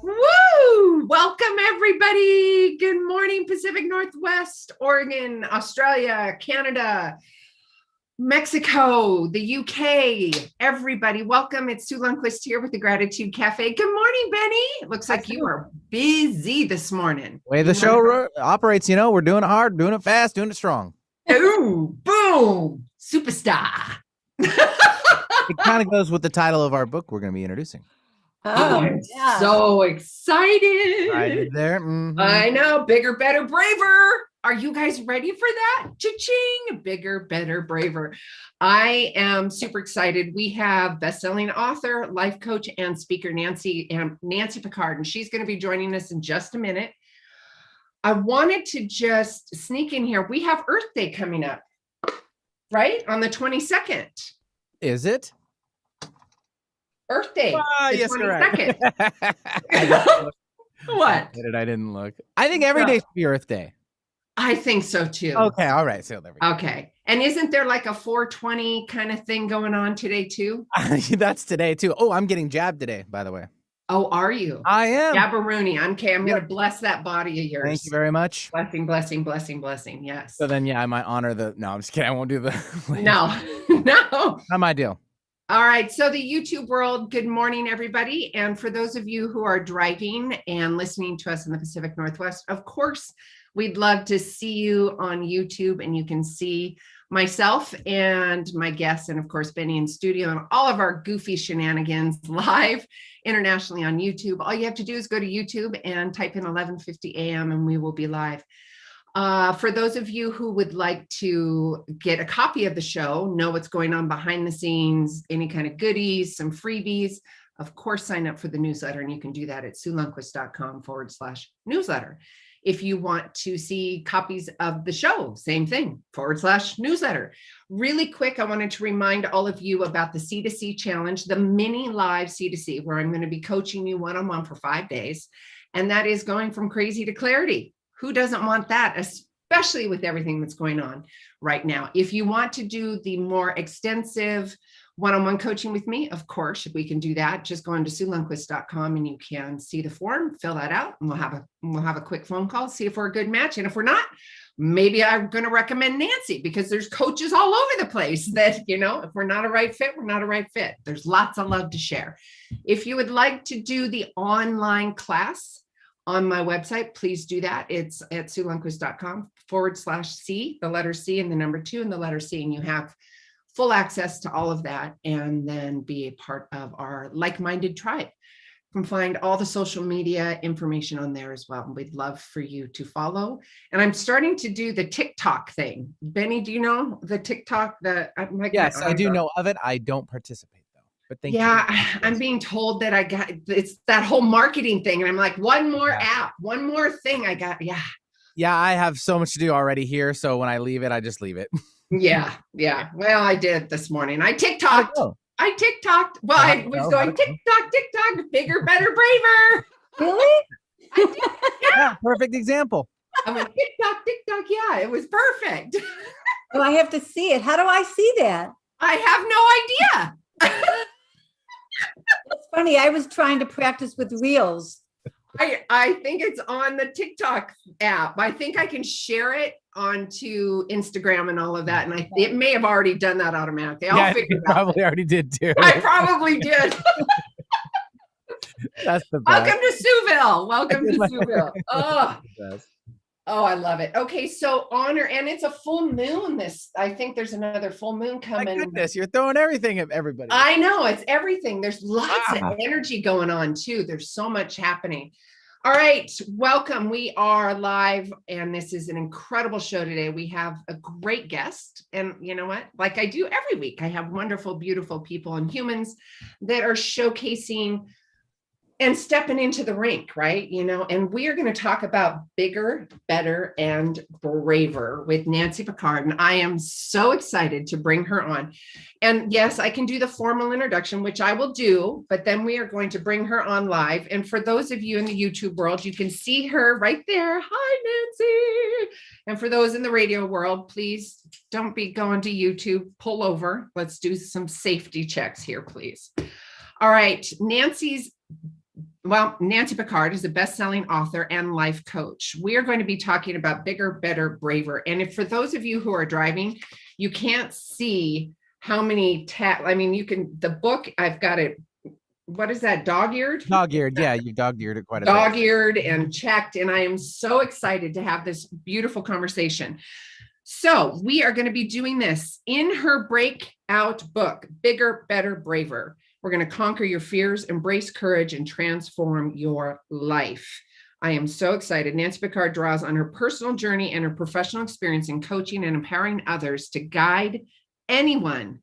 Woo! Welcome, everybody. Good morning, Pacific Northwest, Oregon, Australia, Canada, Mexico, the UK. Everybody, welcome. It's Sue Lundquist here with the Gratitude Cafe. Good morning, Benny. It looks like you are busy this morning. Way the show operates, we're doing it hard, doing it fast, doing it strong. Ooh, boom, superstar. It kind of goes with the title of our book we're going to be introducing. I'm so excited. Right there. Mm-hmm. I know. Bigger, better, braver. Are you guys ready for that? Cha-ching. Bigger, better, braver. I am super excited. We have best-selling author, life coach, and speaker Nancy Pickard, and she's going to be joining us in just a minute. I wanted to just sneak in here. We have Earth Day coming up, right? On the 22nd. Is it? Earth Day. Yes, correct. What? I didn't look. I think every day should be Earth Day. I think so too. Okay, all right. So there we go. Okay. And isn't there like a 420 kind of thing going on today too? That's today too. Oh, I'm getting jabbed today, by the way. Oh, are you? I am. Jabberoonie. Okay, I'm going to bless that body of yours. Thank you very much. Blessing, blessing, blessing, blessing. Yes. So then, I might honor the. No, I'm just kidding. I won't do the. No. Not my deal. All right. So the YouTube world, good morning, everybody. And for those of you who are driving and listening to us in the Pacific Northwest, of course, we'd love to see you on YouTube, and you can see myself and my guests, and of course, Benny in studio, and all of our goofy shenanigans live internationally on YouTube. All you have to do is go to YouTube and type in 11:50 a.m. and we will be live. For those of you who would like to get a copy of the show, know what's going on behind the scenes, any kind of goodies, some freebies, of course, sign up for the newsletter, and you can do that at SueLundquist.com/newsletter. If you want to see copies of the show, same thing, /newsletter. Really quick, I wanted to remind all of you about the C2C challenge, the mini live C2C, where I'm going to be coaching you one-on-one for 5 days. And that is going from crazy to clarity. Who doesn't want that, especially with everything that's going on right now? If you want to do the more extensive one-on-one coaching with me, of course, we can do that. Just go into SueLundquist.com and you can see the form, fill that out, and we'll have a quick phone call, see if we're a good match. And if we're not, maybe I'm going to recommend Nancy, because there's coaches all over the place that, if we're not a right fit, we're not a right fit. There's lots of love to share. If you would like to do the online class on my website, please do that. It's at SueLundquist.com/C, the letter C and the number 2 and the letter C, and you have full access to all of that, and then be a part of our like-minded tribe. You can find all the social media information on there as well. We'd love for you to follow. And I'm starting to do the TikTok thing. Benny, do you know the TikTok? Yes, I do know of it. I don't participate though. But thank you. I'm being told that it's that whole marketing thing. And I'm like, one more app, one more thing I got. Yeah, I have so much to do already here. So when I leave it, I just leave it. Yeah. Well, I did this morning. I TikToked. Well, I was going TikTok, bigger, better, braver. Really? Yeah, perfect example. I went TikTok. Yeah, it was perfect. Well, I have to see it. How do I see that? I have no idea. It's funny. I was trying to practice with reels. I think it's on the TikTok app. I think I can share it onto Instagram and all of that. And it may have already done that automatically. I'll figure it out. Probably already did too. I probably did. That's the best. Welcome to Sueville. Welcome to Sueville. Oh, I love it. Okay, so honor, and it's a full moon. I think there's another full moon coming. My goodness, you're throwing everything at everybody. I know, it's everything. There's lots of energy going on too. There's so much happening. All right, welcome. We are live, and this is an incredible show today. We have a great guest, and you know what? Like I do every week, I have wonderful, beautiful people and humans that are showcasing and stepping into the rink, right? And we are going to talk about bigger, better, and braver with Nancy Pickard. And I am so excited to bring her on. And yes, I can do the formal introduction, which I will do, but then we are going to bring her on live. And for those of you in the YouTube world, you can see her right there. Hi, Nancy. And for those in the radio world, please don't be going to YouTube. Pull over. Let's do some safety checks here, please. All right. Nancy's Well, Nancy Pickard is a best-selling author and life coach. We are going to be talking about bigger, better, braver. And if for those of you who are driving, you can't see how many you can, the book, I've got it. What is that? Dog-eared? Dog-eared. Yeah, you dog-eared it quite a bit. Dog-eared and checked. And I am so excited to have this beautiful conversation. So we are going to be doing this in her breakout book, Bigger, Better, Braver. We're going to conquer your fears, embrace courage, and transform your life. I am so excited. Nancy Pickard draws on her personal journey and her professional experience in coaching and empowering others to guide anyone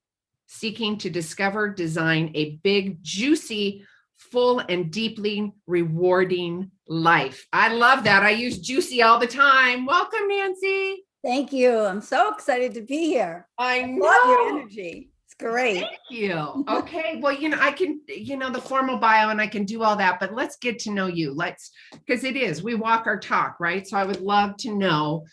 seeking to discover, design a big, juicy, full, and deeply rewarding life. I love that. I use juicy all the time. Welcome, Nancy. Thank you. I'm so excited to be here. I know. Love your energy. It's great. Thank you. Okay. Well, I can, the formal bio and I can do all that, but let's get to know you. Because we walk our talk, right? So I would love to know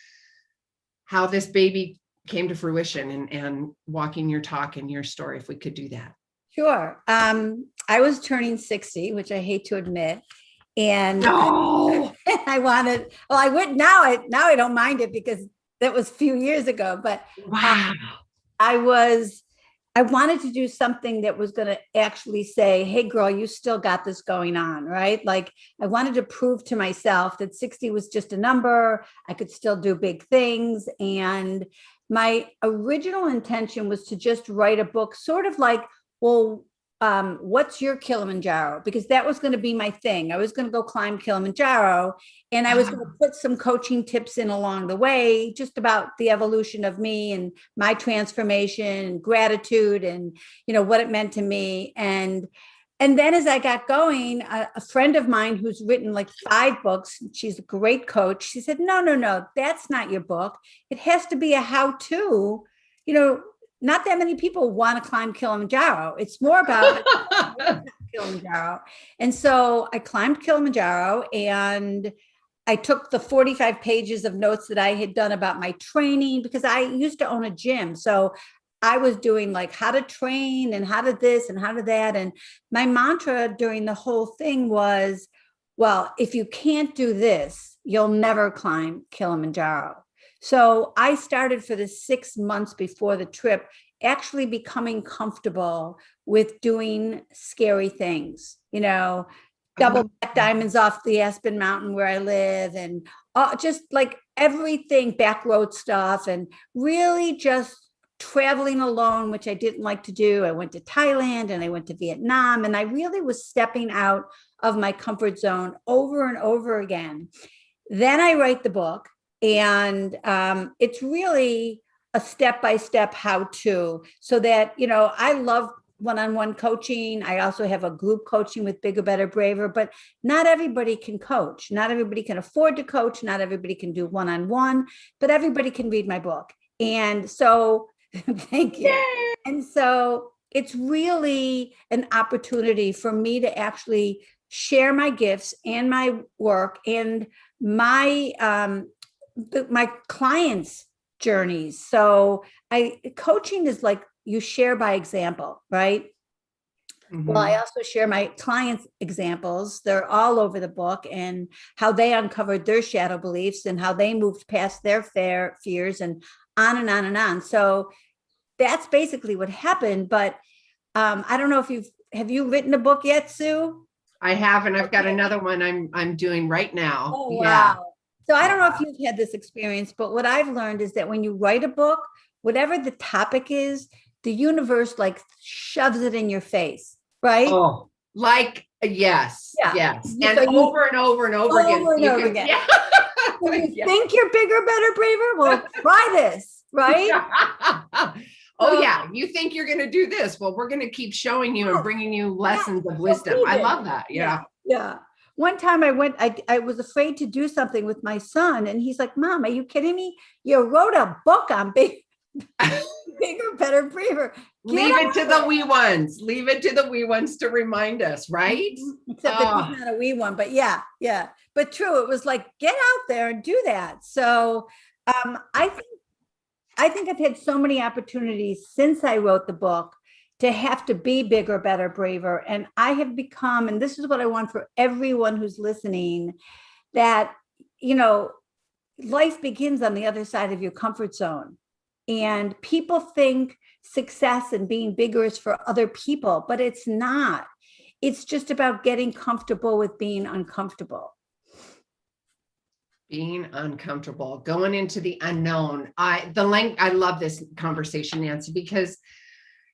how this baby came to fruition and walking your talk and your story, if we could do that. Sure. I was turning 60, which I hate to admit. And No. I wanted, well, I would now I don't mind it because that was a few years ago, but Wow. I wanted to do something that was going to actually say, hey, girl, you still got this going on, right? Like I wanted to prove to myself that 60 was just a number. I could still do big things. And my original intention was to just write a book, sort of like, well, what's your Kilimanjaro? Because that was going to be my thing. I was going to go climb Kilimanjaro, and I was going to put some coaching tips in along the way, just about the evolution of me and my transformation and gratitude and, what it meant to me. And then as I got going, a friend of mine who's written like 5 books, she's a great coach. She said, no, that's not your book. It has to be a how-to, not that many people want to climb Kilimanjaro. It's more about Kilimanjaro. And so I climbed Kilimanjaro and I took the 45 pages of notes that I had done about my training, because I used to own a gym. So I was doing like how to train and how to this and how to that. And my mantra during the whole thing was, well, if you can't do this, you'll never climb Kilimanjaro. So I started for the 6 months before the trip, actually becoming comfortable with doing scary things, double black diamonds off the Aspen Mountain where I live, and just like everything, back road stuff, and really just traveling alone, which I didn't like to do. I went to Thailand and I went to Vietnam, and I really was stepping out of my comfort zone over and over again. Then I write the book. And it's really a step-by-step how-to, so that, I love one-on-one coaching. I also have a group coaching with Bigger, Better, Braver, but not everybody can coach. Not everybody can afford to coach. Not everybody can do one-on-one, but everybody can read my book. And so, thank you. Yay! And so it's really an opportunity for me to actually share my gifts and my work and my clients' journeys. So coaching is like you share by example, right? Mm-hmm. Well, I also share my clients' examples. They're all over the book, and how they uncovered their shadow beliefs and how they moved past their fears, and on and on and on. So that's basically what happened. But I don't know if have you written a book yet, Sue? I have, and I've got another one I'm doing right now. Oh, wow. Yeah. So I don't know if you've had this experience, but what I've learned is that when you write a book, whatever the topic is, the universe like shoves it in your face, right? Oh, like, yes, yeah. Yes. And so over and over and over again. Over and over again. Yeah. So you think you're bigger, better, braver? Well, try this, right? Oh, yeah. You think you're going to do this? Well, we're going to keep showing you and bringing you lessons of wisdom. I love that. Yeah. Yeah. One time I was afraid to do something with my son, and he's like, Mom, are you kidding me? You wrote a book on bigger, better, braver. Leave it to the wee ones. Leave it to the wee ones to remind us, right? Except that he's not a wee one, but yeah. But true, it was like, get out there and do that. So I think I've had so many opportunities since I wrote the book to have to be bigger, better, braver. And I have become, and this is what I want for everyone who's listening, that, life begins on the other side of your comfort zone. And people think success and being bigger is for other people, but it's not. It's just about getting comfortable with being uncomfortable. Being uncomfortable, going into the unknown. I love this conversation, Nancy, because,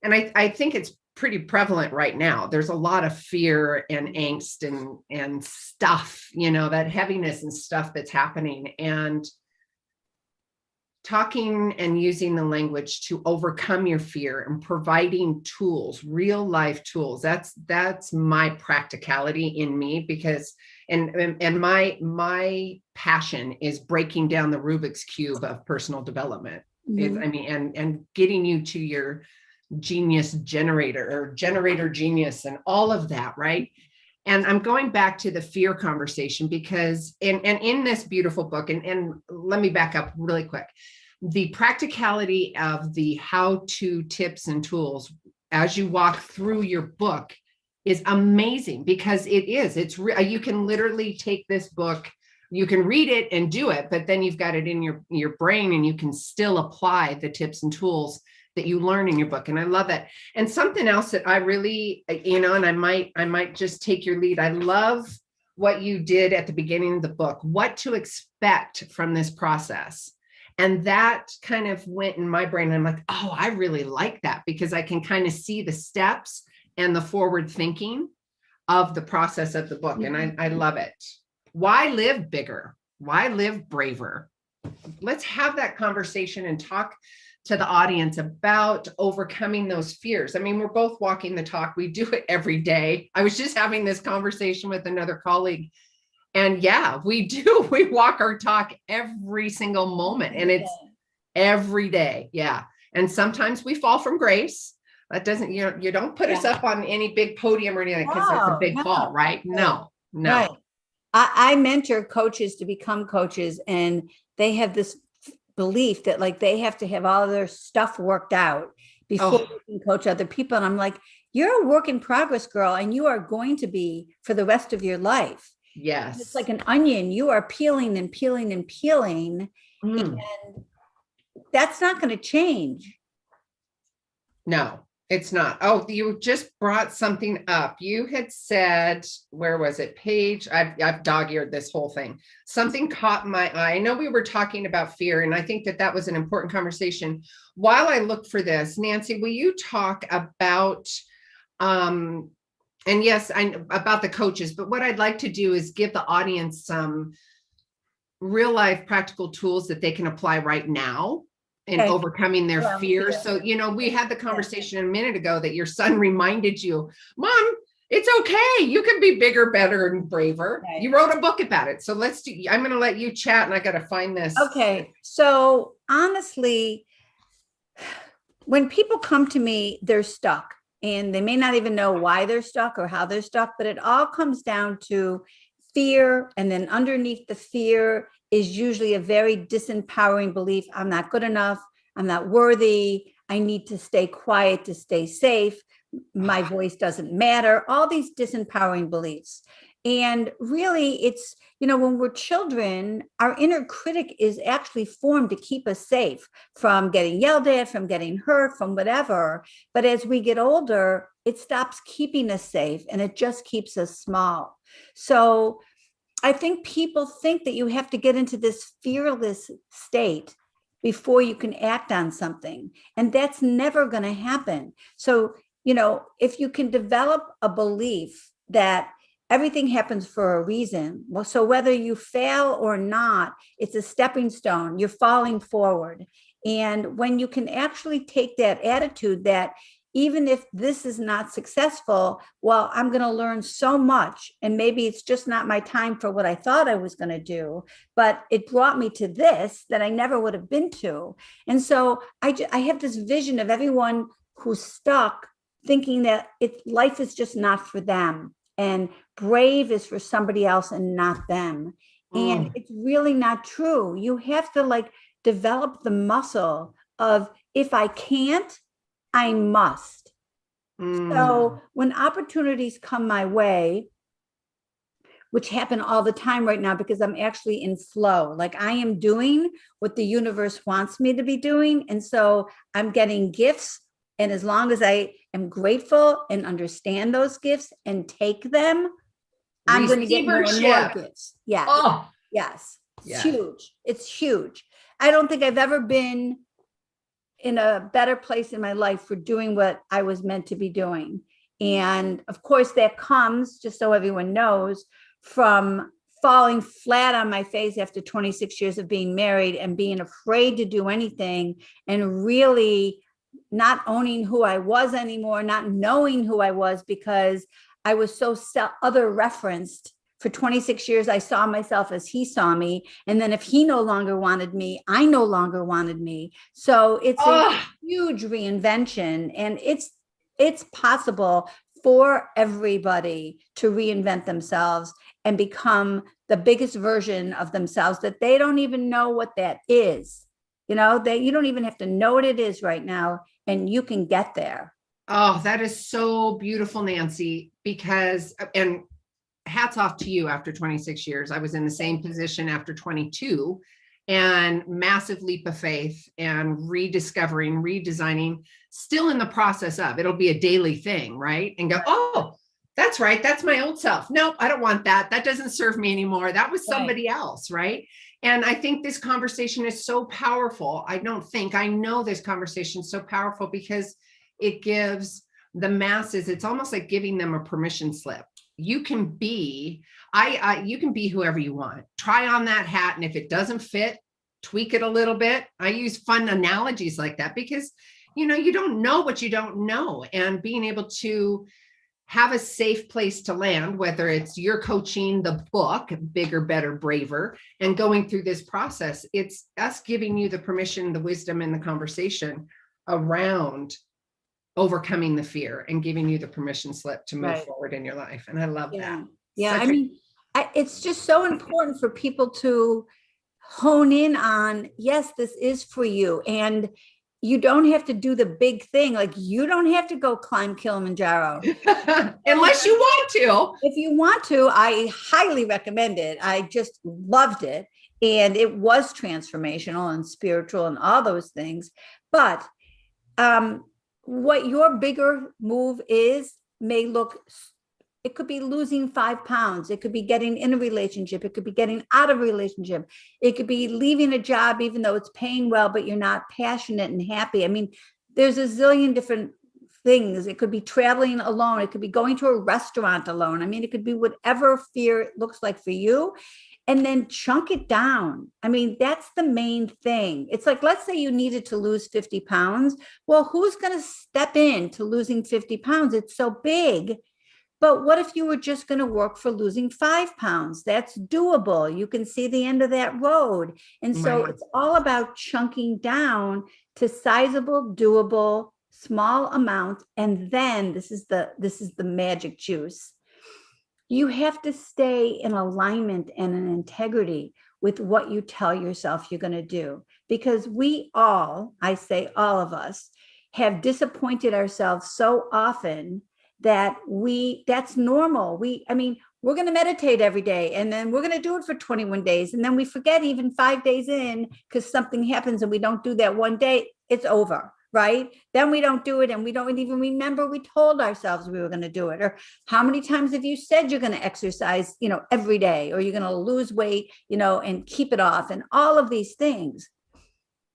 and I think it's pretty prevalent right now. There's a lot of fear and angst and stuff, that heaviness and stuff that's happening, and talking and using the language to overcome your fear and providing tools, real life tools. That's my practicality in me, because and my passion is breaking down the Rubik's Cube of personal development. Mhm. And getting you to your genius generator or generator genius and all of that, right? And I'm going back to the fear conversation because in this beautiful book, and let me back up really quick. The practicality of the how-to tips and tools as you walk through your book is amazing, because you can literally take this book, you can read it and do it, but then you've got it in your brain and you can still apply the tips and tools that you learn in your book. And I love that. And something else that I really, and I might just take your lead. I love what you did at the beginning of the book, what to expect from this process. And that kind of went in my brain. I'm like, oh, I really like that, because I can kind of see the steps and the forward thinking of the process of the book. And I love it. Why live bigger? Why live braver? Let's have that conversation and talk to the audience about overcoming those fears. I mean, we're both walking the talk. We do it every day. I was just having this conversation with another colleague, and yeah, we do. We walk our talk every single moment, and it's every day. Yeah. And sometimes we fall from grace. That doesn't, you don't put us up on any big podium or anything, because that's a big fall, right? No. Right. I mentor coaches to become coaches, and they have this belief that like they have to have all their stuff worked out before they can coach other people. And I'm like, you're a work in progress, girl, and you are going to be for the rest of your life. Yes. It's like an onion. You are peeling and peeling and peeling. And that's not going to change. No, it's not. Oh, you just brought something up. You had said, where was it? Page, I've dog-eared this whole thing. Something caught my eye. I know we were talking about fear, and I think that was an important conversation. While I look for this, Nancy, will you talk about, and yes, about the coaches, but what I'd like to do is give the audience some real life practical tools that they can apply right now in overcoming their fears. So, we had the conversation a minute ago that your son reminded you, Mom, it's okay. You can be bigger, better, and braver. Right. You wrote a book about it. So I'm going to let you chat, and I got to find this. Okay. So honestly, when people come to me, they're stuck, and they may not even know why they're stuck or how they're stuck, but it all comes down to fear. And then underneath the fear is usually a very disempowering belief. I'm not good enough. I'm not worthy. I need to stay quiet to stay safe. My voice doesn't matter. All these disempowering beliefs. And really, it's, when we're children, our inner critic is actually formed to keep us safe from getting yelled at, from getting hurt, from whatever. But as we get older, it stops keeping us safe, and it just keeps us small. So I think people think that you have to get into this fearless state before you can act on something. And that's never going to happen. So, if you can develop a belief that everything happens for a reason, well, so whether you fail or not, it's a stepping stone, you're falling forward. And when you can actually take that attitude that even if this is not successful, well, I'm going to learn so much, and maybe it's just not my time for what I thought I was going to do, but it brought me to this that I never would have been to. And so I have this vision of everyone who's stuck thinking that life is just not for them, and brave is for somebody else and not them. And it's really not true. You have to develop the muscle of, if I can't, I must. So when opportunities come my way, which happen all the time right now because I'm actually in flow, like I am doing what the universe wants me to be doing. And so I'm getting gifts. And as long as I am grateful and understand those gifts and take them, I'm going to get more and more gifts. Yes. Oh, yes. It's yeah. huge. It's huge. I don't think I've ever been in a better place in my life for doing what I was meant to be doing. And of course, that comes, just so everyone knows, from falling flat on my face after 26 years of being married and being afraid to do anything and really not owning who I was anymore, not knowing who I was because I was so other referenced. For 26 years, I saw myself as he saw me. And then if he no longer wanted me, I no longer wanted me. So it's a huge reinvention. And it's possible for everybody to reinvent themselves and become the biggest version of themselves that they don't even know what that is. You know, that you don't even have to know what it is right now, and you can get there. Oh, that is so beautiful, Nancy, because, and hats off to you after 26 years. I was in the same position after 22, and massive leap of faith and rediscovering, redesigning, still in the process of, it'll be a daily thing, right? And go, oh, that's right. That's my old self. Nope, I don't want that. That doesn't serve me anymore. That was somebody else, right? And I think this conversation is so powerful. I know this conversation is so powerful because it gives the masses, it's almost like giving them a permission slip. You can be, you can be whoever you want. Try on that hat. And if it doesn't fit, tweak it a little bit. I use fun analogies like that because, you know, you don't know what you don't know. And being able to have a safe place to land, whether it's your coaching, the book, Bigger, Better, Braver, and going through this process, it's us giving you the permission, the wisdom, and the conversation around overcoming the fear and giving you the permission slip to move forward in your life. And I love that. Yeah. I mean, it's just so important for people to hone in on, yes, this is for you. And you don't have to do the big thing. Like you don't have to go climb Kilimanjaro. Unless you want to. If you want to, I highly recommend it. I just loved it. And it was transformational and spiritual and all those things. But what your bigger move is may look, it could be losing 5 pounds. It could be getting in a relationship. It could be getting out of a relationship. It could be leaving a job, even though it's paying well, but you're not passionate and happy. I mean, there's a zillion different things. It could be traveling alone. It could be going to a restaurant alone. I mean, it could be whatever fear looks like for you. And then chunk it down. I mean, that's the main thing. It's like, let's say you needed to lose 50 pounds. Well, who's going to step in to losing 50 pounds? It's so big. But what if you were just going to work for losing 5 pounds? That's doable. You can see the end of that road. And so it's all about chunking down to sizable, doable, small amounts. And then this is the magic juice. You have to stay in alignment and in integrity with what you tell yourself you're going to do. Because we all, I say all of us, have disappointed ourselves so often that that's normal. We're going to meditate every day, and then we're going to do it for 21 days. And then we forget even 5 days in because something happens and we don't do that one day, it's over. Right? Then we don't do it. And we don't even remember we told ourselves we were going to do it. Or how many times have you said you're going to exercise, every day, or you're going to lose weight, and keep it off, and all of these things.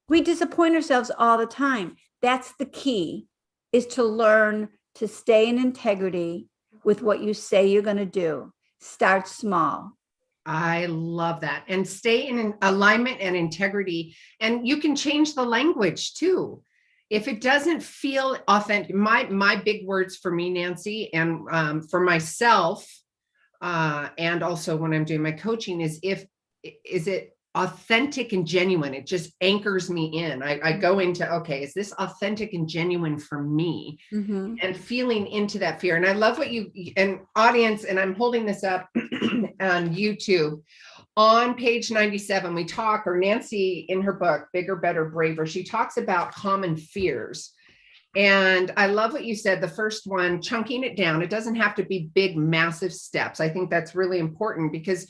We disappoint ourselves all the time. That's the key, is to learn to stay in integrity with what you say you're going to do. Start small. I love that. And stay in alignment and integrity. And you can change the language too. If it doesn't feel authentic, my big words for me, Nancy, and for myself, and also when I'm doing my coaching is it authentic and genuine? It just anchors me in. I go into, okay, is this authentic and genuine for me? Mm-hmm. And feeling into that fear. And I love what and audience, and I'm holding this up on YouTube. On page 97, we talk, or Nancy in her book, Bigger, Better, Braver, she talks about common fears. And I love what you said. The first one, chunking it down. It doesn't have to be big, massive steps. I think that's really important because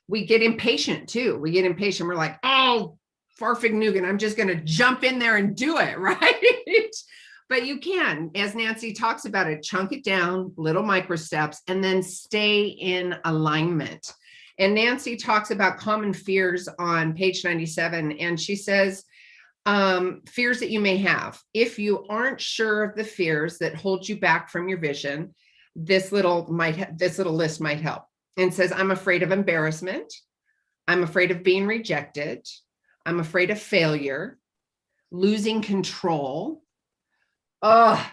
we get impatient too. We get impatient. We're like, oh, farfignugan, I'm just going to jump in there and do it, right? But you can, as Nancy talks about it, chunk it down, little micro steps, and then stay in alignment. And Nancy talks about common fears on page 97. And she says, fears that you may have. If you aren't sure of the fears that hold you back from your vision, this little list might help. And says, I'm afraid of embarrassment. I'm afraid of being rejected. I'm afraid of failure, losing control. Oh,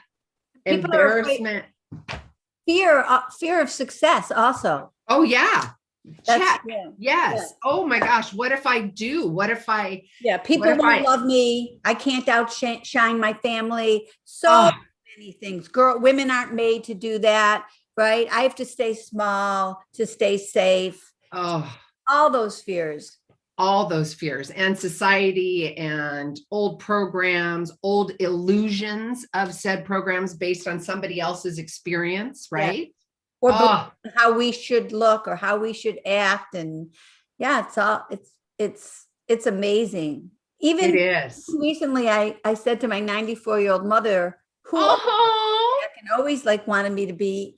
embarrassment. Fear of success also. Oh, yeah. Check. Yeah. Yes. Yeah. Oh my gosh. What if I do? What if I? Yeah. People won't love me. I can't outshine my family. So many things. Women aren't made to do that, right? I have to stay small to stay safe. Oh, all those fears. All those fears and society and old programs, old illusions of said programs based on somebody else's experience, right? Yeah. Or how we should look or how we should act. And yeah, it's amazing. Even it is. Recently, I said to my 94-year-old mother, who can always wanted me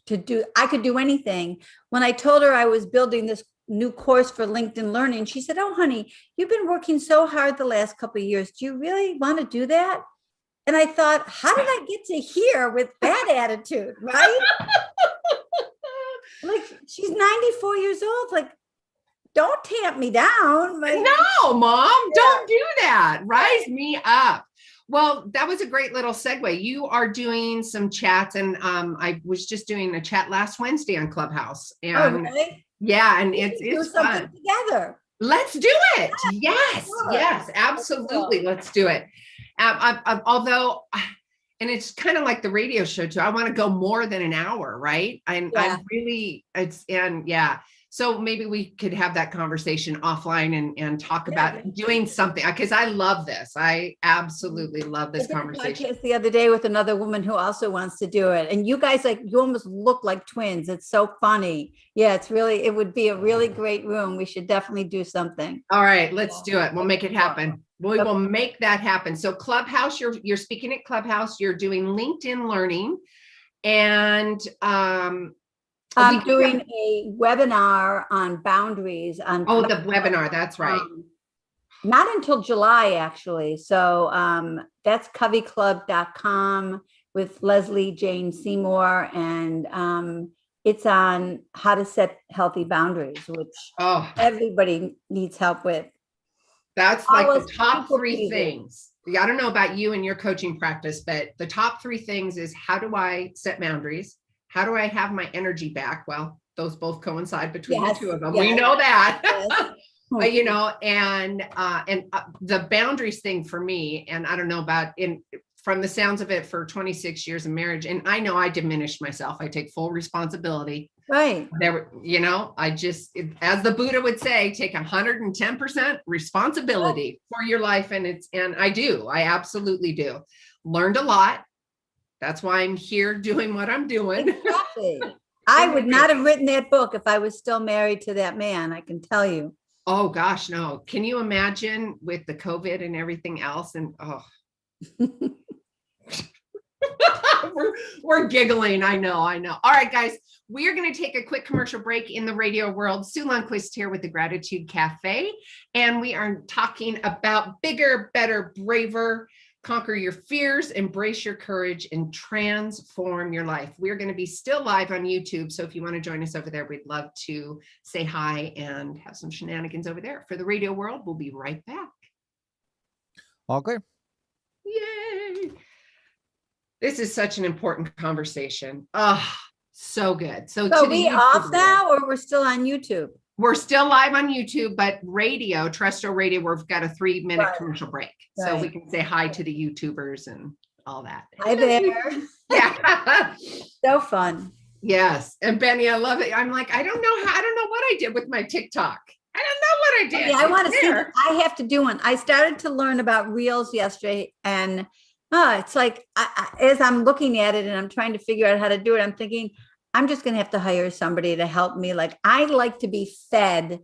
I could do anything. When I told her I was building this new course for LinkedIn Learning, she said, oh, honey, you've been working so hard the last couple of years. Do you really want to do that? And I thought, how did I get to here with that attitude, right? She's 94 years old. Don't tamp me down. No, Mom, don't do that. Rise me up. Well, that was a great little segue. You are doing some chats, and I was just doing a chat last Wednesday on Clubhouse. And really? Yeah, and it's fun. Together. Let's do it. Yes, sure. Yes, absolutely. Let's do it. Although, and it's kind of like the radio show too. I want to go more than an hour, right? I'm really, so maybe we could have that conversation offline and talk about doing something, because I love this. I absolutely love this conversation. The other day with another woman who also wants to do it. And you guys, you almost look like twins. It's so funny. Yeah, it would be a really great room. We should definitely do something. All right, let's do it. We'll make it happen. We will make that happen. So Clubhouse, you're speaking at Clubhouse, you're doing LinkedIn Learning, and I'm doing a webinar on boundaries. The webinar, that's right. Not until July, actually. So that's covyclub.com with Leslie Jane Seymour, and it's on how to set healthy boundaries, which everybody needs help with. That's the top three things. I don't know about you and your coaching practice, but the top three things is, how do I set boundaries? How do I have my energy back? Well, those both coincide between the two of them. We know that. But, and the boundaries thing for me, and I don't know about from the sounds of it, for 26 years of marriage, and I know I diminished myself. I take full responsibility. Right. I just, as the Buddha would say, take 110% responsibility for your life. And I absolutely do. Learned a lot. That's why I'm here doing what I'm doing. Exactly. I would not have written that book if I was still married to that man, I can tell you. Oh gosh, no. Can you imagine with the COVID and everything else? And we're giggling. I know. All right, guys, we are going to take a quick commercial break in the radio world. Sue Lundquist here with the Gratitude Cafe, and we are talking about bigger, better, braver. Conquer your fears, embrace your courage, and transform your life. We're going to be still live on YouTube. So if you want to join us over there, we'd love to say hi and have some shenanigans over there. For the radio world, we'll be right back. All clear. Yay. This is such an important conversation. Oh, so good. So we off now, or we're still on YouTube? We're still live on YouTube, but radio, terrestrial radio, we've got a 3-minute commercial break. Right. So we can say hi to the YouTubers and all that. Hi there. Yeah. So fun. Yes. And Benny, I love it. I'm like, I don't know what I did with my TikTok. I don't know what I did. Yeah, I want to see. I have to do one. I started to learn about Reels yesterday, and It's like, as I'm looking at it and I'm trying to figure out how to do it, I'm thinking, I'm just going to have to hire somebody to help me. Like, I like to be fed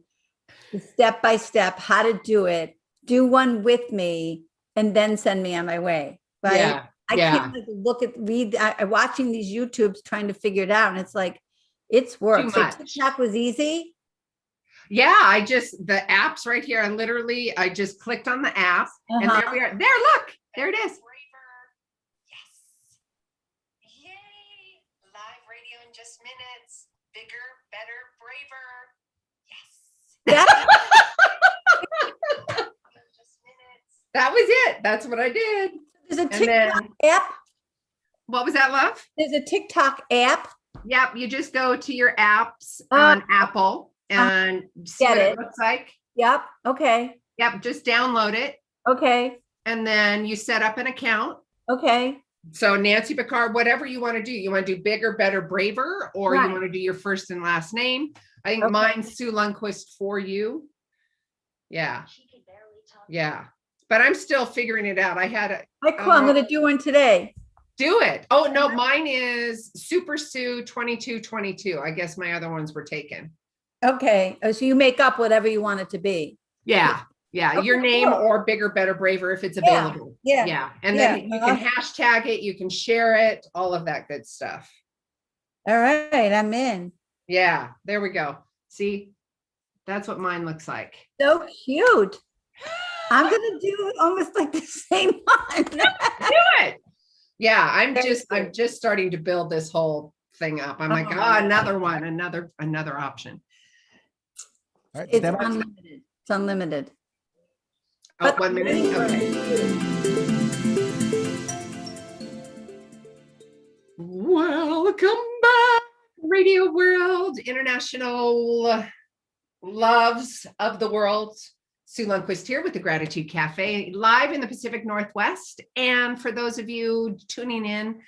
step by step how to do it, do one with me, and then send me on my way. Right. Yeah. I can't like read, watching these YouTubes trying to figure it out. And it's like, it's work. Too So much. TikTok was easy. Yeah, the app's right here. I just clicked on the app and there we are. There, look, there it is. Yes. Yay. Live radio in just minutes. Bigger, better, braver. Yes. Just minutes. That was it. That's what I did. There's a And TikTok then, app. what was that, love? There's a TikTok app. Yep. You just go to your apps on Apple and see what it looks like. Yep. Okay. Yep. Just download it. Okay. And then you set up an account. Okay. So Nancy Pickard, whatever you want to do, you want to do bigger, better, braver, or Right. you want to do your first and last name. I think mine's Sue Lundquist for you. Yeah. She can barely talk. Yeah. But I'm still figuring it out. I had a Cool. I'm going to do one today. do it. Oh no, mine is Super Sue 2222. I guess my other ones were taken. Okay. Oh, so you make up whatever you want it to be. Yeah. Yeah. Okay, Your name cool. or bigger, better, braver if it's Yeah, available. yeah, Yeah. And then yeah, you can hashtag it, you can share it, all of that good stuff. All right. I'm in. Yeah. There we go. See, that's what mine looks like. So cute. I'm going to do almost like the same one. Do it. Yeah. I'm Very just starting to build this whole thing up. I'm like, another one, another option. All right, It's stand by. unlimited. It's unlimited. Oh, But- 1 minute. Okay. Welcome back, Radio World, international loves of the world. Sue Lundquist here with the Gratitude Cafe, live in the Pacific Northwest. And for those of you tuning in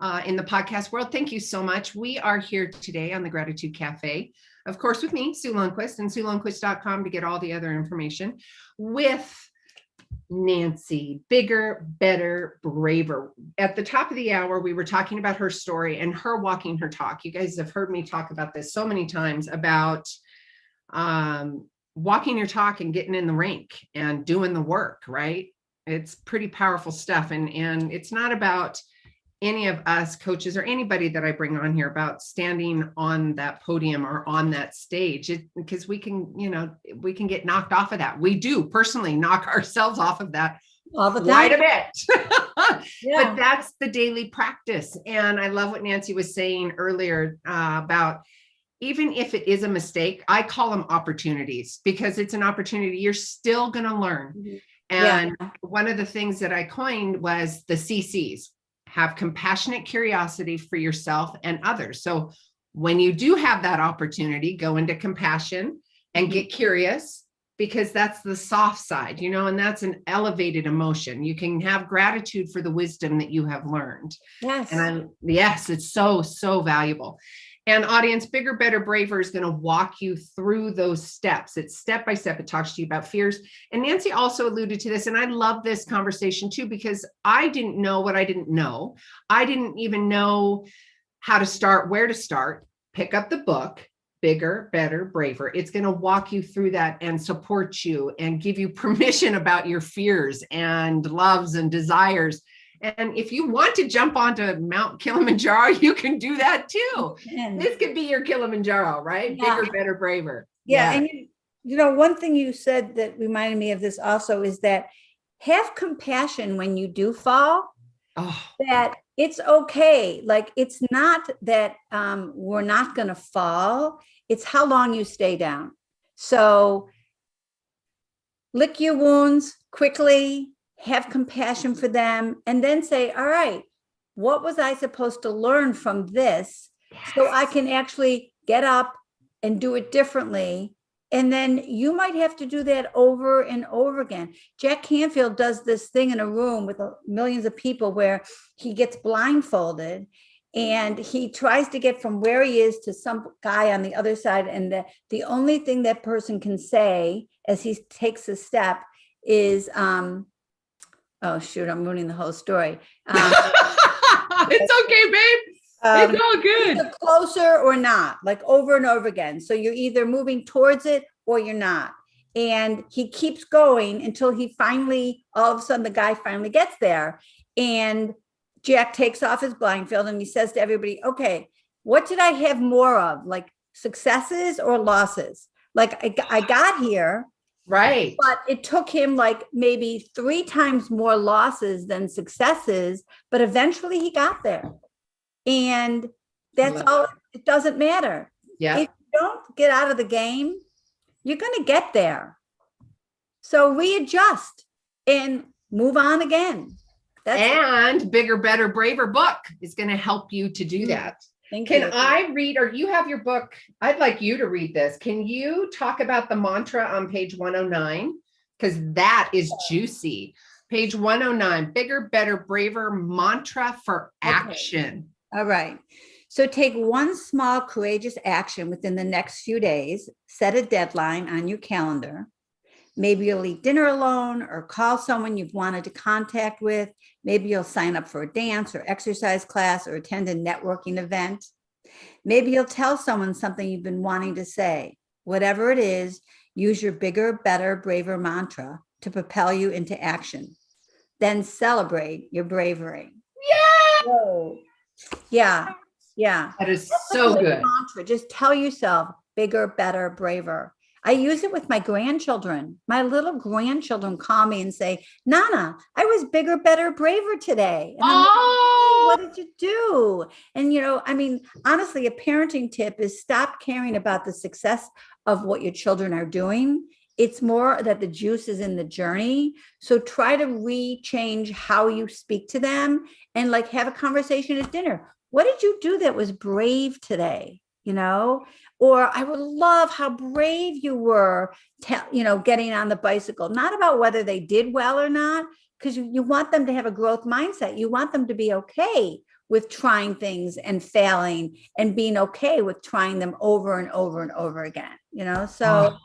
the podcast world, thank you so much. We are here today on the Gratitude Cafe, of course, with me, Sue Lundquist, and SueLundquist.com to get all the other information, with Nancy, bigger, better, braver. At the top of the hour, we were talking about her story and her walking her talk. You guys have heard me talk about this so many times about walking your talk and getting in the rink and doing the work, right? It's pretty powerful stuff. And it's not about any of us coaches or anybody that I bring on here about standing on that podium or on that stage, because we can get knocked off of that. We do personally knock ourselves off of that All the time. quite a bit. Yeah. But that's the daily practice. And I love what Nancy was saying earlier about, even if it is a mistake, I call them opportunities, because it's an opportunity. You're still going to learn. Mhm. And one of the things that I coined was the CCs. Have compassionate curiosity for yourself and others. So when you do have that opportunity, go into compassion and get curious, because that's the soft side, and that's an elevated emotion. You can have gratitude for the wisdom that you have learned. Yes. And yes, it's so, so valuable. And audience, bigger, better, braver is going to walk you through those steps. It's step by step. It talks to you about fears. And Nancy also alluded to this. And I love this conversation too, because I didn't know what I didn't know. I didn't even know how to start, where to start. Pick up the book, Bigger, Better, Braver. It's going to walk you through that and support you and give you permission about your fears and loves and desires. And if you want to jump onto Mount Kilimanjaro, you can do that too. This could be your Kilimanjaro, right? Yeah. Bigger, better, braver. Yeah. And one thing you said that reminded me of this also is that have compassion when you do fall, that it's okay. Like, it's not that we're not going to fall. It's how long you stay down. So lick your wounds quickly, have compassion for them, and then say, all right, what was I supposed to learn from this so I can actually get up and do it differently? And then you might have to do that over and over again. Jack Canfield does this thing in a room with millions of people where he gets blindfolded and he tries to get from where he is to some guy on the other side. And the only thing that person can say as he takes a step is, Oh, shoot, I'm ruining the whole story. It's okay, babe. It's all good. Either closer or not, like over and over again. So you're either moving towards it or you're not. And he keeps going until he finally, all of a sudden, the guy finally gets there. And Jack takes off his blindfold and he says to everybody, okay, what did I have more of? Like successes or losses? Like I got here. Right. But it took him like maybe 3 times more losses than successes, but eventually he got there. And that's all. It doesn't matter. Yeah. If you don't get out of the game, you're going to get there. So readjust and move on again. And Bigger, Better, Braver book is going to help you to do that. Thank Can you. I read, or you have your book? I'd like you to read this. Can you talk about the mantra on page 109? Because that is juicy. Page 109, Bigger, Better, Braver mantra for action. All right. So take one small courageous action within the next few days, set a deadline on your calendar. Maybe you'll eat dinner alone or call someone you've wanted to contact with. Maybe you'll sign up for a dance or exercise class or attend a networking event. Maybe you'll tell someone something you've been wanting to say. Whatever it is, use your bigger, better, braver mantra to propel you into action. Then celebrate your bravery. Yeah. Whoa. Yeah. Yeah. That is so good. Mantra. Just tell yourself bigger, better, braver. I use it with my grandchildren. My little grandchildren call me and say, Nana, I was bigger, better, braver today. And I'm like, what did you do? And, I mean, honestly, a parenting tip is stop caring about the success of what your children are doing. It's more that the juice is in the journey. So try to change how you speak to them and like have a conversation at dinner. What did you do that was brave today? Or I would love how brave you were, getting on the bicycle, not about whether they did well or not, because you want them to have a growth mindset. You want them to be okay with trying things and failing and being okay with trying them over and over and over again, so.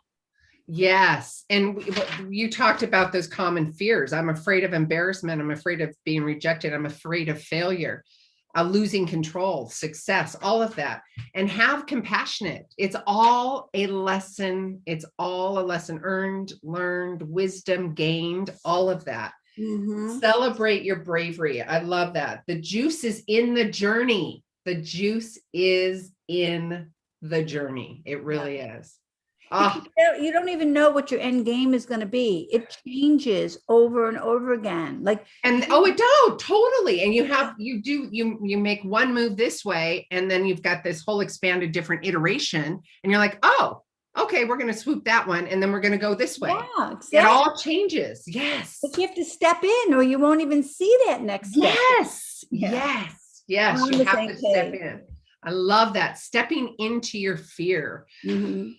Yes. And you talked about those common fears. I'm afraid of embarrassment. I'm afraid of being rejected. I'm afraid of failure. Losing control, success, all of that, and have compassionate. It's all a lesson. It's all a lesson earned, learned, wisdom gained, all of that. Mm-hmm. Celebrate your bravery. I love that. The juice is in the journey. The juice is in the journey. It really is. You don't even know what your end game is going to be. It changes over and over again. It does totally. And you make one move this way, and then you've got this whole expanded different iteration, and you're like, oh, okay, we're going to swoop that one, and then we're going to go this way. Yeah, exactly. It all changes. Yes. But you have to step in, or you won't even see that next step. Yes. Yeah. Yes. You have to step in. I love that. Stepping into your fear. Mm-hmm.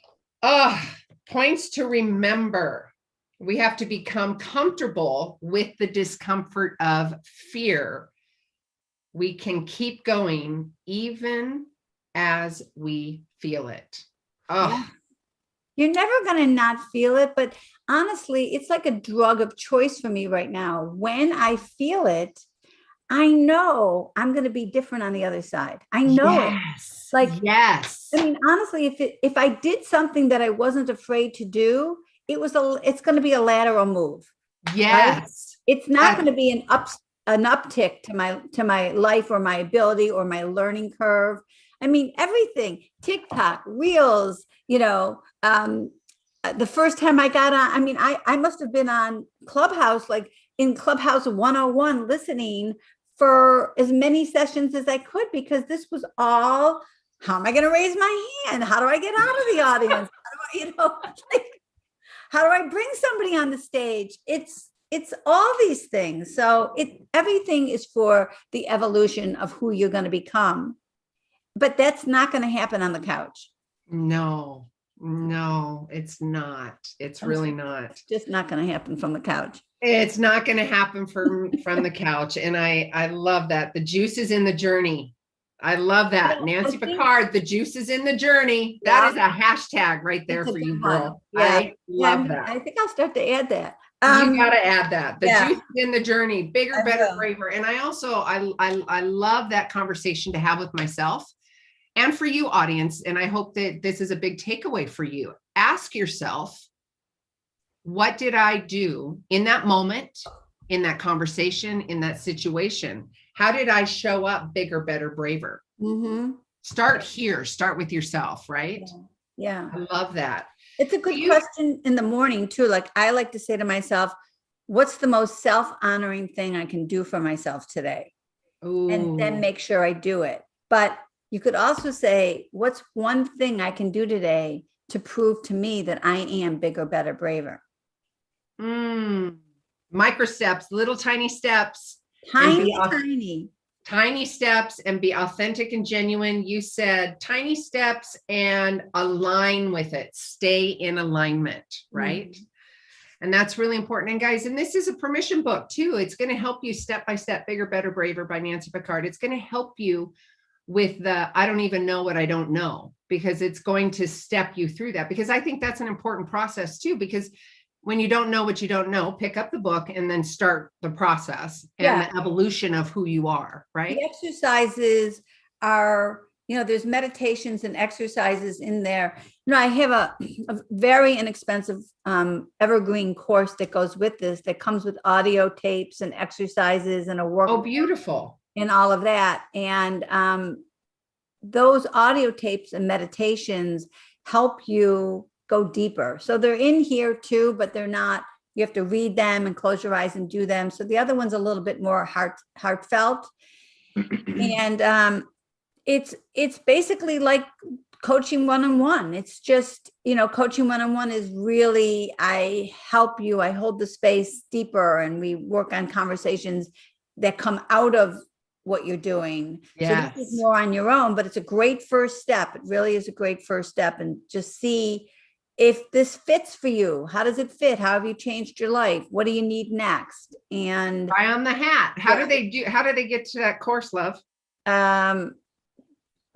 Points to remember. We have to become comfortable with the discomfort of fear. We can keep going even as we feel it. Yeah. You're never going to not feel it, but honestly, it's like a drug of choice for me right now. When I feel it, I know I'm going to be different on the other side. I know it. Yes. I mean, honestly, if I did something that I wasn't afraid to do, it's going to be a lateral move. Yes. Right? It's not going to be an uptick to my life or my ability or my learning curve. I mean, everything, TikTok, Reels, the first time I got on, I mean, I must have been on Clubhouse, like in Clubhouse 101, listening for as many sessions as I could, because this was all, how am I going to raise my hand? How do I get out of the audience? How do I bring somebody on the stage? It's all these things. So everything is for the evolution of who you're going to become, but that's not going to happen on the couch. No, it's not. It's really not. It's just not going to happen from the couch. It's not going to happen from the couch. And I love that. The juice is in the journey. I love that. Nancy Pickard, the juice is in the journey. That is a hashtag right there for you, girl. Yeah. I love that. I think I'll start to add that. You got to add that. The yeah. juice is in the journey, bigger, I better, will. braver. And I also, I love that conversation to have with myself and for you audience. And I hope that this is a big takeaway for you. Ask yourself, what did I do in that moment, in that conversation, in that situation? How did I show up bigger, better, braver? Mm-hmm. Start here, start with yourself, right? Yeah. I love that. It's a good question in the morning too. Like I like to say to myself, what's the most self-honoring thing I can do for myself today? And then Ooh. make sure I do it. But you could also say, what's one thing I can do today to prove to me that I am bigger, better, braver? Micro steps, little tiny steps. Tiny Steps, and be authentic and genuine. You said tiny steps and align with it. Stay in alignment, right? Mm-hmm. And that's really important. And guys, and this is a permission book too. It's going to help you step by step, bigger, better, braver by Nancy Pickard. It's going to help you with the, I don't even know what I don't know, because it's going to step you through that. Because I think that's an important process too, because when you don't know what you don't know, pick up the book and then start the process and the evolution of who you are, right? The exercises are, there's meditations and exercises in there. I have a very inexpensive evergreen course that goes with this, that comes with audio tapes and exercises and a work. Oh, beautiful. And all of that. And those audio tapes and meditations help you go deeper. So they're in here too, but they're not, you have to read them and close your eyes and do them. So the other one's a little bit more heartfelt. And it's basically like coaching one-on-one. It's just, coaching one-on-one is really, I help you, I hold the space deeper, and we work on conversations that come out of what you're doing. Yes. So this is more on your own, but it's a great first step. It really is a great first step. And just see if this fits for you. How does it fit? How have you changed your life? What do you need next? And try on the hat. How do they get to that course, love?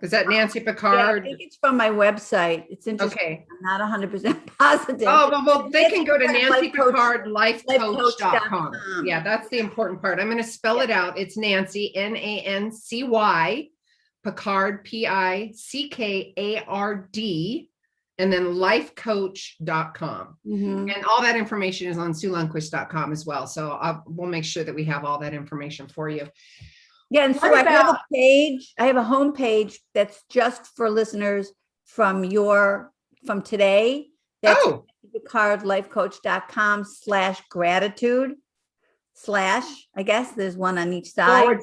Is that Nancy Pickard? I think it's from my website. It's interesting. Okay. I'm not 100% positive. Oh, well, they can go to Nancy Pickard lifecoach.com. Yeah, that's the important part. I'm going to spell it out. It's Nancy, Nancy, Pickard, Pickard, and then lifecoach.com. And all that information is on SueLundquist.com as well. So we'll make sure that we have all that information for you. Yeah, and so I have a page. I have a homepage that's just for listeners from today. That's PickardLifeCoach.com/gratitude/ I guess there's one on each side.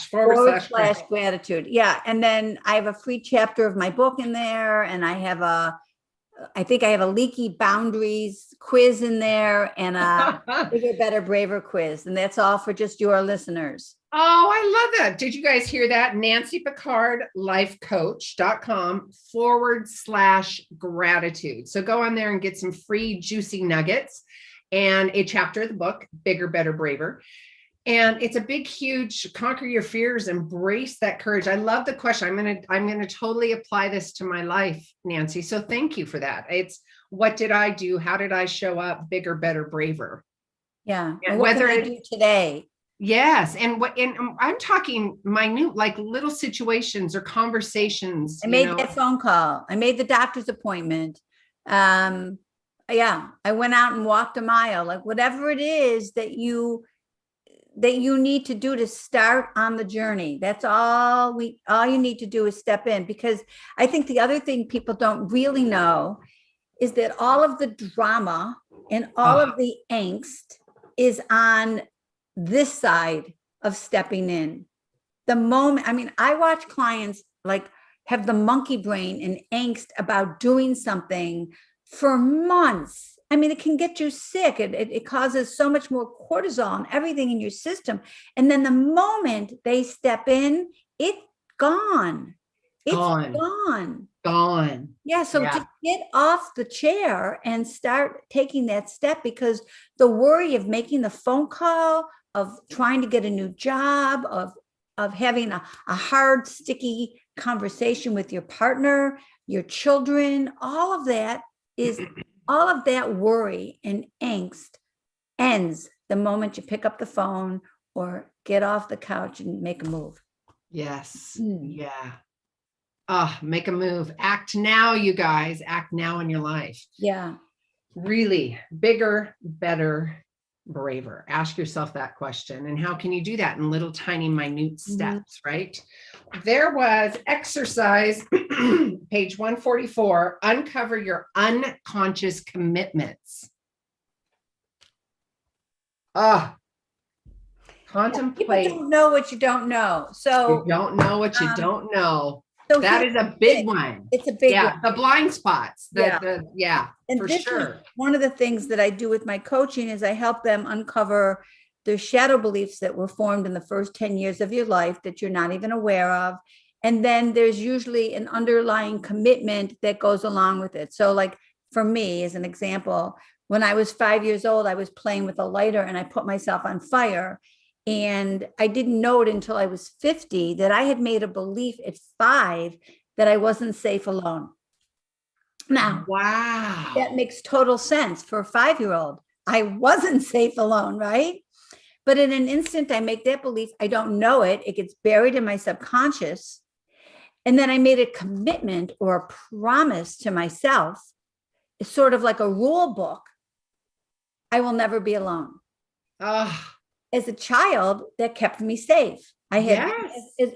Forward slash gratitude. Yeah. And then I have a free chapter of my book in there. And I think I have a leaky boundaries quiz in there, and a bigger, better, braver quiz. And that's all for just your listeners. Oh, I love that. Did you guys hear that? Nancy Pickard, lifecoach.com/gratitude. So go on there and get some free juicy nuggets and a chapter of the book, Bigger, Better, Braver. And it's a big, huge conquer your fears, embrace that courage. I love the question. I'm going to totally apply this to my life, Nancy. So thank you for that. It's what did I do? How did I show up bigger, better, braver? Yeah. And what can I do today? Yes. And I'm talking minute, like little situations or conversations. I made that phone call. I made the doctor's appointment. I went out and walked a mile, like whatever it is that you need to do to start on the journey. That's all you need to do is step in. Because I think the other thing people don't really know is that all of the drama and all of the angst is on this side of stepping in. The moment, I watch clients like have the monkey brain and angst about doing something for months. It can get you sick. It causes so much more cortisol and everything in your system. And then the moment they step in, it's gone. It's gone. Yeah. So just get off the chair and start taking that step, because the worry of making the phone call, of trying to get a new job, of having a hard, sticky conversation with your partner, your children, all of that worry and angst ends the moment you pick up the phone or get off the couch and make a move. Yes. Mm. Yeah. Make a move. Act now, you guys. Act now in your life. Yeah. Really bigger, better, braver. Ask yourself that question. And how can you do that in little tiny minute steps, right? There was exercise, page 144, uncover your unconscious commitments. Contemplate. People don't know what you don't know. So you don't know what you don't know. So that is a big one. It's a big one. The blind spots. And for this sure. Is one of the things that I do with my coaching is I help them uncover their shadow beliefs that were formed in the first 10 years of your life that you're not even aware of. And then there's usually an underlying commitment that goes along with it. So like for me, as an example, when I was 5 years old, I was playing with a lighter and I put myself on fire. And I didn't know it until I was 50 that I had made a belief at 5 that I wasn't safe alone. Now, wow, that makes total sense for a 5-year-old. I wasn't safe alone, right? But in an instant, I make that belief. I don't know it. It gets buried in my subconscious. And then I made a commitment or a promise to myself. It's sort of like a rule book. I will never be alone. As a child, that kept me safe. I had,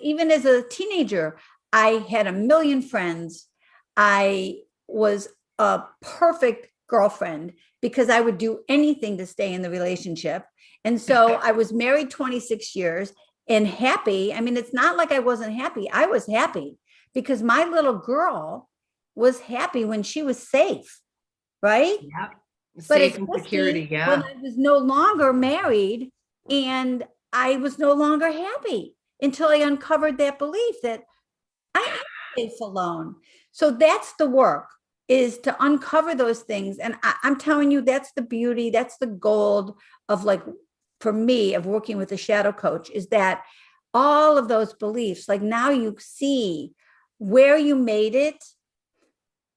even as a teenager, I had a million friends. I was a perfect girlfriend because I would do anything to stay in the relationship. And so I was married 26 years and happy. I mean, it's not like I wasn't happy. I was happy because my little girl was happy when she was safe, right? Yeah. Safe and security, yeah. When I was no longer married and I was no longer happy until I uncovered that belief that I am safe alone. So that's the work, is to uncover those things. And I'm telling you, that's the beauty, that's the gold of, like, for me, of working with a shadow coach, is that all of those beliefs, like, now you see where you made it,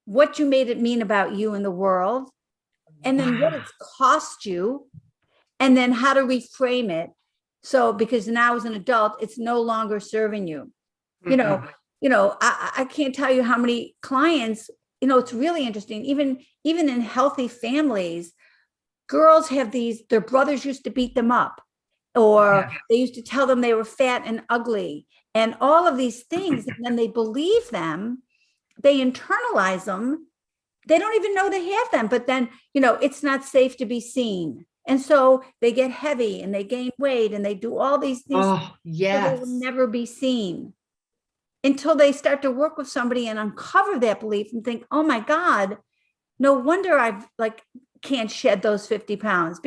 what you made it mean about you in the world, and then what it's cost you, and then how to reframe it. So, because now as an adult, it's no longer serving you. I can't tell you how many clients, it's really interesting. Even in healthy families, girls have their brothers used to beat them up, or they used to tell them they were fat and ugly, and all of these things. And then they believe them, they internalize them. They don't even know they have them, but then, it's not safe to be seen. And so they get heavy and they gain weight and they do all these things. Oh, yes. So they will never be seen until they start to work with somebody and uncover that belief and think, oh my God, no wonder I've can't shed those 50 pounds,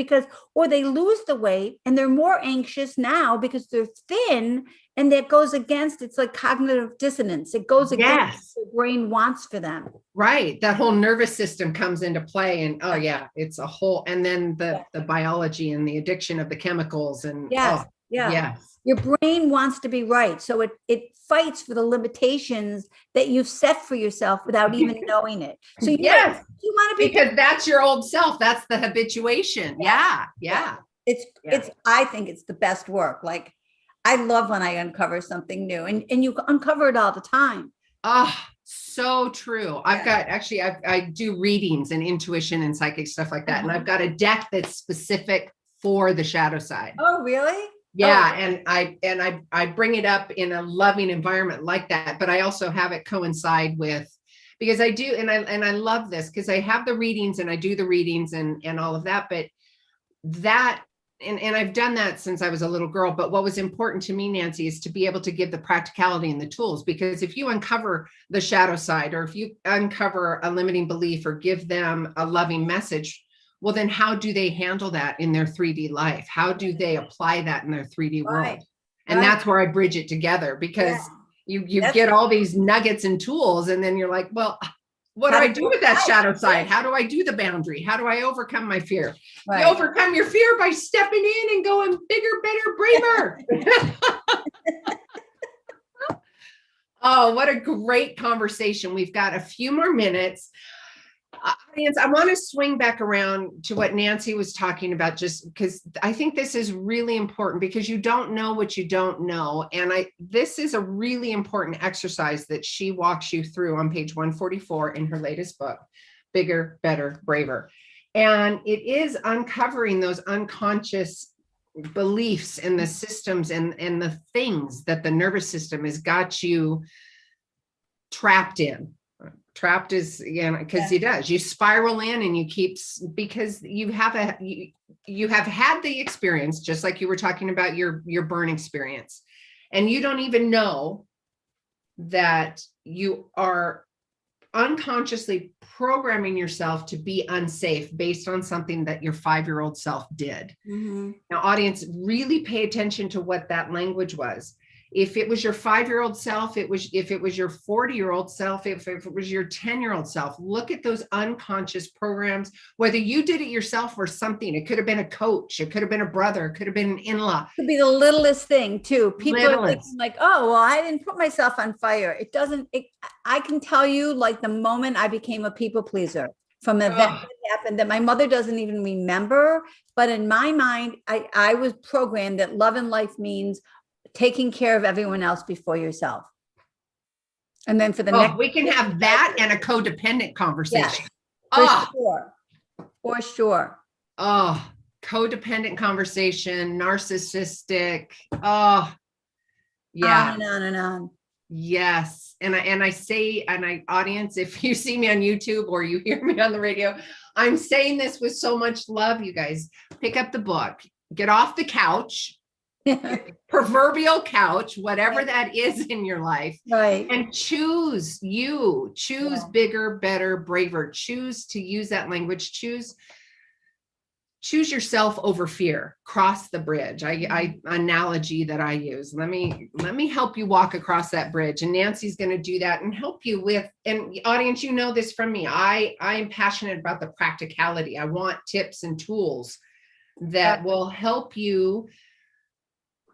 or they lose the weight and they're more anxious now because they're thin, and that goes against, it's like cognitive dissonance. It goes against what the brain wants for them. Right. That whole nervous system comes into play, and it's a whole, and then the biology and the addiction of the chemicals and Your brain wants to be right. So it fights for the limitations that you've set for yourself without even knowing it. So you want to be, because that's your old self. That's the habituation. Yeah. It's I think it's the best work. Like, I love when I uncover something new, and you uncover it all the time. So true. I do readings and intuition and psychic stuff like that. And I've got a deck that's specific for the shadow side. Oh, really? Yeah. And I bring it up in a loving environment like that, but I also have it coincide with, because I do, and I love this because I have the readings and I do the readings and all of that, but that, and I've done that since I was a little girl. But what was important to me, Nancy, is to be able to give the practicality and the tools, because if you uncover the shadow side, or if you uncover a limiting belief or give them a loving message, well, then how do they handle that in their 3D life? How do they apply that in their 3D world? And that's where I bridge it together, because you get all these nuggets and tools, and then you're like, well, what do I do with that shadow side? How do I do the boundary? How do I overcome my fear? You overcome your fear by stepping in and going bigger, better, braver. Oh, what a great conversation. We've got a few more minutes. Audience, I want to swing back around to what Nancy was talking about, just because I think this is really important, because you don't know what you don't know. And this is a really important exercise that she walks you through on page 144 in her latest book, Bigger, Better, Braver. And it is uncovering those unconscious beliefs and the systems and the things that the nervous system has got you trapped in. Trapped is, again, because it does. You spiral in and you keep, because you have had the experience, just like you were talking about your burn experience, and you don't even know that you are unconsciously programming yourself to be unsafe based on something that your 5-year-old self did. Mm-hmm. Now, audience, really pay attention to what that language was. If it was your 5-year-old self, if it was your 40-year-old self, if it was your 10-year-old self, look at those unconscious programs, whether you did it yourself or something. It could have been a coach, it could have been a brother, it could have been an in-law. Could be the littlest thing too. People are Littlest. thinking like, oh, well, I didn't put myself on fire. It doesn't, I can tell you, like, the moment I became a people pleaser from an event that happened that my mother doesn't even remember, but in my mind, I was programmed that love and life means taking care of everyone else before yourself. And then for the next, we can have that and a codependent conversation. For sure. Oh, codependent conversation, narcissistic. Oh, yeah. On and on and on. Yes. And audience, if you see me on YouTube or you hear me on the radio, I'm saying this with so much love, you guys. Pick up the book, get off the couch, proverbial couch, whatever that is in your life, right? And choose bigger, better, braver. Choose to use that language. Choose yourself over fear. Cross the bridge. I analogy that I use. Let me help you walk across that bridge. And Nancy's going to do that and help you with, and audience, you know this from me. I am passionate about the practicality. I want tips and tools that will help you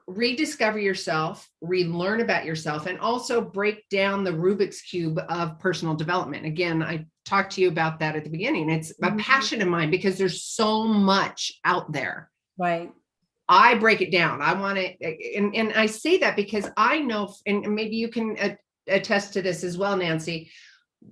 rediscover yourself, relearn about yourself, and also break down the Rubik's Cube of personal development. Again, I talked to you about that at the beginning. It's a passion of mine because there's so much out there. Right. I break it down. I want to, and I say that because I know, and maybe you can attest to this as well, Nancy.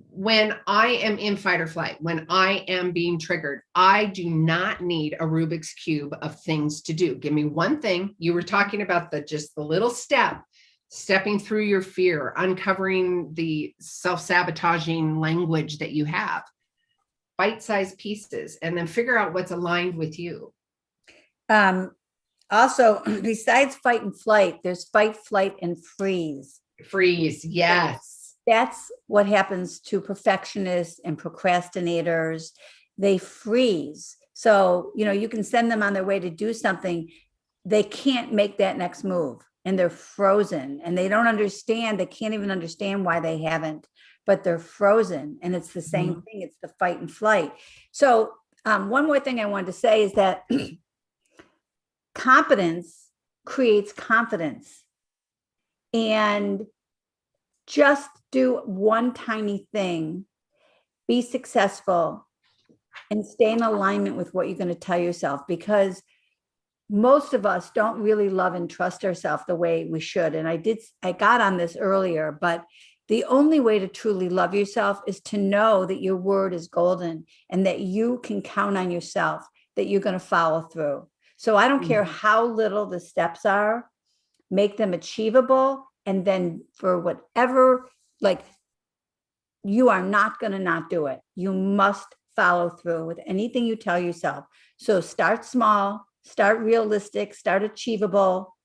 When I am in fight or flight, when I am being triggered, I do not need a Rubik's Cube of things to do. Give me one thing. You were talking about just the little stepping through your fear, uncovering the self-sabotaging language that you have, bite-sized pieces, and then figure out what's aligned with you. Also, besides fight and flight, there's fight, flight, and freeze. Freeze, yes. That's what happens to perfectionists and procrastinators. They freeze. So, you can send them on their way to do something. They can't make that next move and they're frozen and they don't understand. They can't even understand why they haven't, but they're frozen. And it's the same thing. It's the fight and flight. So one more thing I wanted to say is that competence creates confidence. And just do one tiny thing, be successful, and stay in alignment with what you're going to tell yourself, because most of us don't really love and trust ourselves the way we should. And I got on this earlier, but the only way to truly love yourself is to know that your word is golden and that you can count on yourself, that you're going to follow through. So I don't care how little the steps are, make them achievable. And then for whatever, like, you are not going to not do it. You must follow through with anything you tell yourself. So start small, start realistic, start achievable,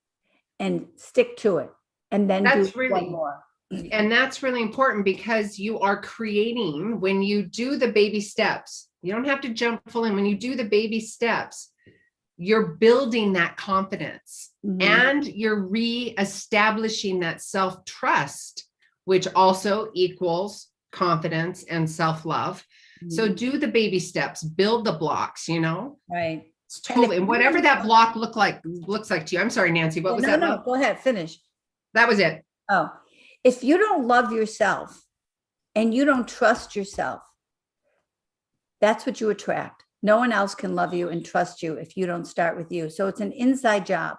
and stick to it. And then do one more. And that's really important, because you are creating, when you do the baby steps, you don't have to jump full in. When you do the baby steps, you're building that confidence and you're re-establishing that self-trust, which also equals confidence and self-love. So do the baby steps, build the blocks, Right. It's totally, and whatever that block looks like to you. I'm sorry, Nancy, what was that? No, go ahead, finish. That was it. Oh, if you don't love yourself and you don't trust yourself, that's what you attract. No one else can love you and trust you if you don't start with you. So it's an inside job.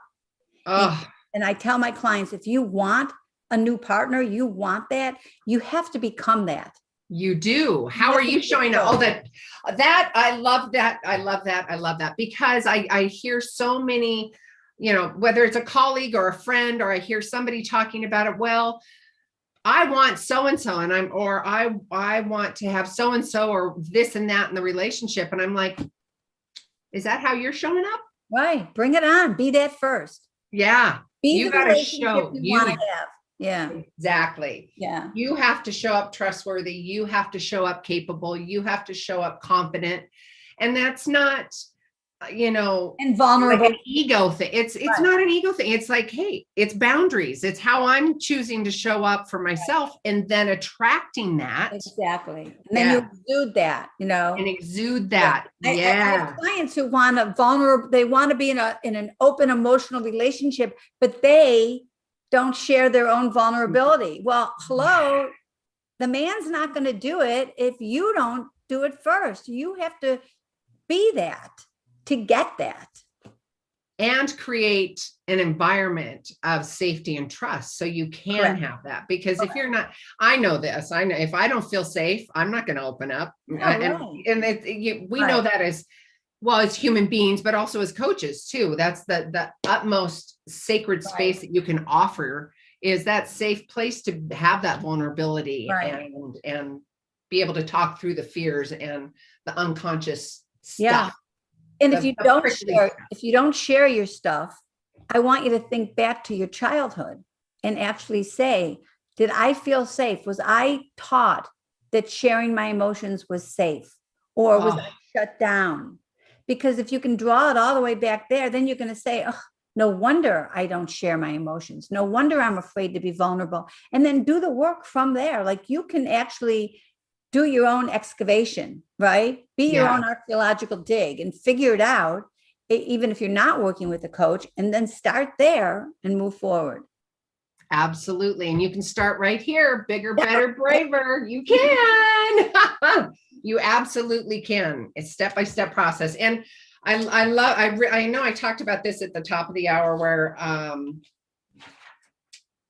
Oh, And I tell my clients, if you want a new partner, you want that, you have to become that. you do. How are you showing up? Oh, that I love that. I love that. I love that because I hear so many, whether it's a colleague or a friend, or I hear somebody talking about it. Well, I want so-and-so and I want to have so-and-so or this and that in the relationship. And I'm like, is that how you're showing up? Right. Bring it on. Be that first. Yeah. Be You the got to relationship show you want to have. Yeah. Exactly. Yeah. You have to show up trustworthy. You have to show up capable. You have to show up confident. And that's not, And vulnerable. like an ego thing. It's Right. not an ego thing. It's like, hey, it's boundaries. It's how I'm choosing to show up for myself and then attracting that. Exactly. And then you exude that, And exude that. I have clients who want to vulnerable, they want to be in an open emotional relationship, but they don't share their own vulnerability. Well, hello, the man's not going to do it if you don't do it first. You have to be that to get that. And create an environment of safety and trust so you can have that. Because if you're not, I know this, I know if I don't feel safe, I'm not going to open up. We know that as well as human beings, but also as coaches too. That's the utmost sacred space that you can offer, is that safe place to have that vulnerability and be able to talk through the fears and the unconscious stuff. And if you don't share your stuff, I want you to think back to your childhood and actually say, did I feel safe? Was I taught that sharing my emotions was safe, or was I shut down? Because if you can draw it all the way back there, then you're going to say, oh, no wonder I don't share my emotions. No wonder I'm afraid to be vulnerable. And then do the work from there. Like, you can actually do your own excavation, right? Be your own archaeological dig and figure it out, even if you're not working with a coach, and then start there and move forward. Absolutely. And you can start right here. Bigger, better, braver. You can. You absolutely can. It's step-by-step process. And I know I talked about this at the top of the hour where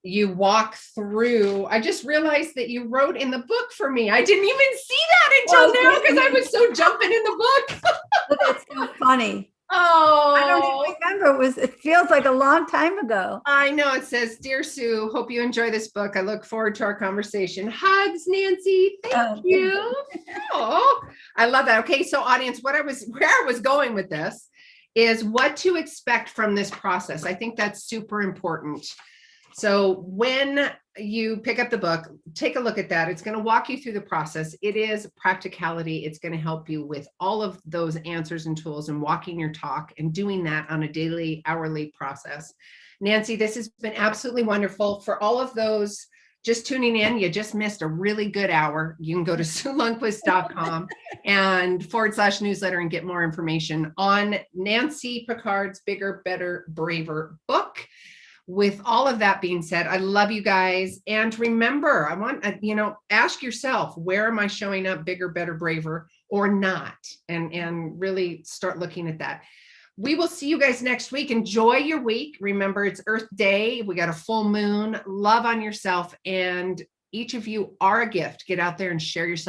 you walk through. I just realized that you wrote in the book for me. I didn't even see that until now because I was so jumping in the book. That's so funny. Oh, I don't even remember. It feels like a long time ago. I know. It says, "Dear Sue, hope you enjoy this book. I look forward to our conversation. Hugs, Nancy. Thank you." Oh, I love that. Okay, so audience, where I was going with this is what to expect from this process. I think that's super important. So when you pick up the book, take a look at that. It's going to walk you through the process. It is practicality. It's going to help you with all of those answers and tools and walking your talk and doing that on a daily, hourly process. Nancy, this has been absolutely wonderful. For all of those just tuning in, you just missed a really good hour. You can go to SueLundquist.com and /newsletter and get more information on Nancy Pickard's Bigger, Better, Braver book. With all of that being said, I love you guys. And remember, I want, ask yourself, where am I showing up bigger, better, braver, or not? And really start looking at that. We will see you guys next week. Enjoy your week. Remember, it's Earth Day. We got a full moon. Love on yourself. And each of you are a gift. Get out there and share yourself.